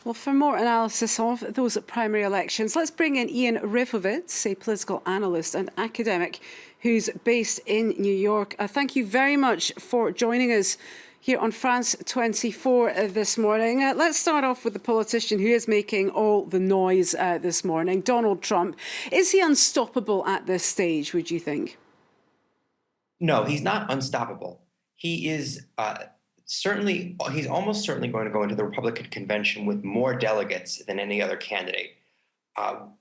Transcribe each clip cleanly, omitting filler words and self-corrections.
Well, for more analysis of those primary elections, let's bring in Reifowitz, a political analyst and academic who's based in New York. Thank you very much for joining us here on France 24 this morning. Let's start off with the politician who is making all the noise this morning, Donald Trump. Is he unstoppable at this stage, would you think? No, he's not unstoppable. He is he's almost certainly going to go into the Republican convention with more delegates than any other candidate.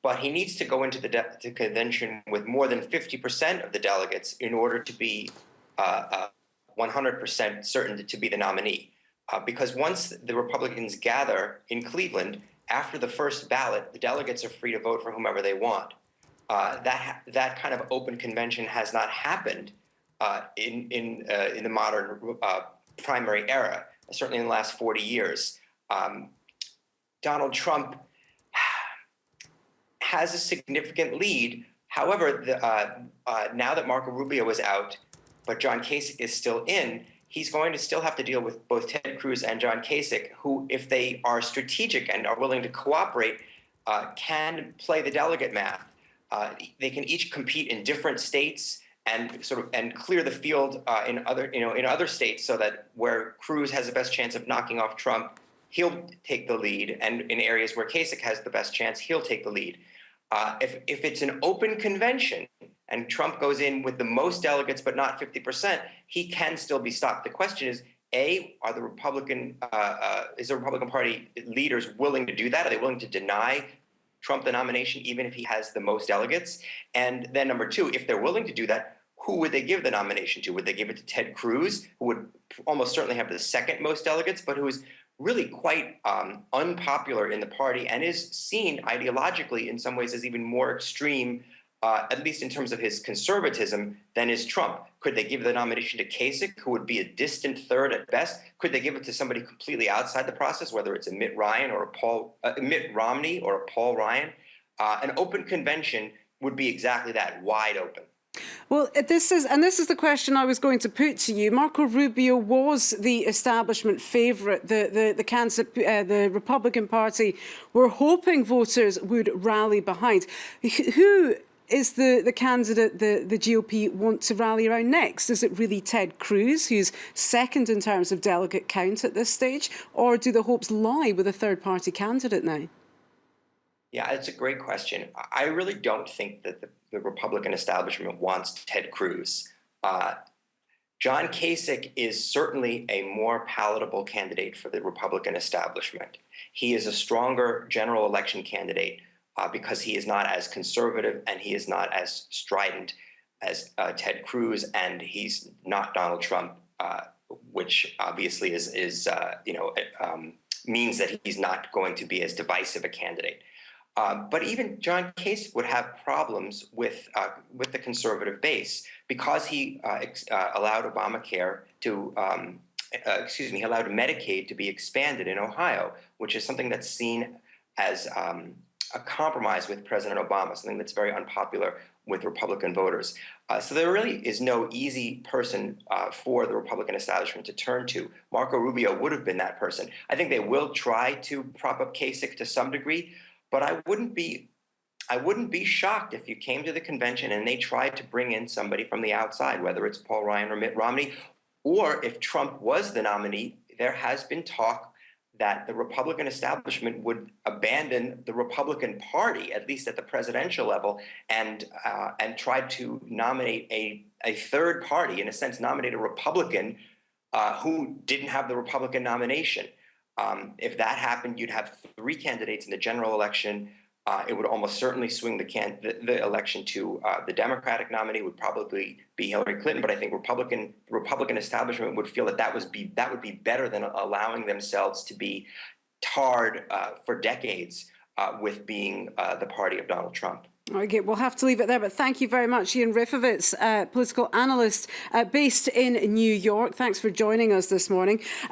But he needs to go into the convention with more than 50% of the delegates in order to be 100% certain to be the nominee. Because once the Republicans gather in Cleveland, after the first ballot, the delegates are free to vote for whomever they want. That kind of open convention has not happened in the modern primary era, certainly in the last 40 years. Donald Trump has a significant lead. However, now that Marco Rubio is out, but John Kasich is still in, he's going to still have to deal with both Ted Cruz and John Kasich, who, if they are strategic and are willing to cooperate, can play the delegate math. They can each compete in different states and clear the field in other states, so that where Cruz has the best chance of knocking off Trump, he'll take the lead, and in areas where Kasich has the best chance, he'll take the lead. If it's an open convention and Trump goes in with the most delegates but not 50%, he can still be stopped. The question is, are the is the Republican Party leaders willing to do that? Are they willing to deny Trump the nomination even if he has the most delegates? And then number two, if they're willing to do that, who would they give the nomination to? Would they give it to Ted Cruz, who would almost certainly have the second most delegates, but who is really quite unpopular in the party and is seen ideologically in some ways as even more extreme, at least in terms of his conservatism, than is Trump? Could they give the nomination to Kasich, who would be a distant third at best? Could they give it to somebody completely outside the process, whether it's a Mitt Romney or a Paul Ryan? An open convention would be exactly that, wide open. Well, this is the question I was going to put to you. Marco Rubio was the establishment favourite. The Republican Party were hoping voters would rally behind. Who is the candidate the GOP want to rally around next? Is it really Ted Cruz, who's second in terms of delegate count at this stage, or do the hopes lie with a third-party candidate now? Yeah, it's a great question. I really don't think that the Republican establishment wants Ted Cruz. John Kasich is certainly a more palatable candidate for the Republican establishment. He is a stronger general election candidate because he is not as conservative and he is not as strident as Ted Cruz, and he's not Donald Trump, which obviously means that he's not going to be as divisive a candidate. But even John Kasich would have problems with the conservative base because he allowed Obamacare to, he allowed Medicaid to be expanded in Ohio, which is something that's seen as a compromise with President Obama, something that's very unpopular with Republican voters. So there really is no easy person for the Republican establishment to turn to. Marco Rubio would have been that person. I think they will try to prop up Kasich to some degree, but I wouldn't be shocked if you came to the convention and they tried to bring in somebody from the outside, whether it's Paul Ryan or Mitt Romney, or if Trump was the nominee. There has been talk that the Republican establishment would abandon the Republican Party, at least at the presidential level, and try to nominate a third party, in a sense, nominate a Republican who didn't have the Republican nomination. If that happened, you'd have three candidates in the general election. It would almost certainly swing the election to the Democratic nominee, would probably be Hillary Clinton. But I think the Republican establishment would feel that would be better than allowing themselves to be tarred for decades with being the party of Donald Trump. Okay, we'll have to leave it there, but thank you very much, Reifowitz, political analyst based in New York. Thanks for joining us this morning.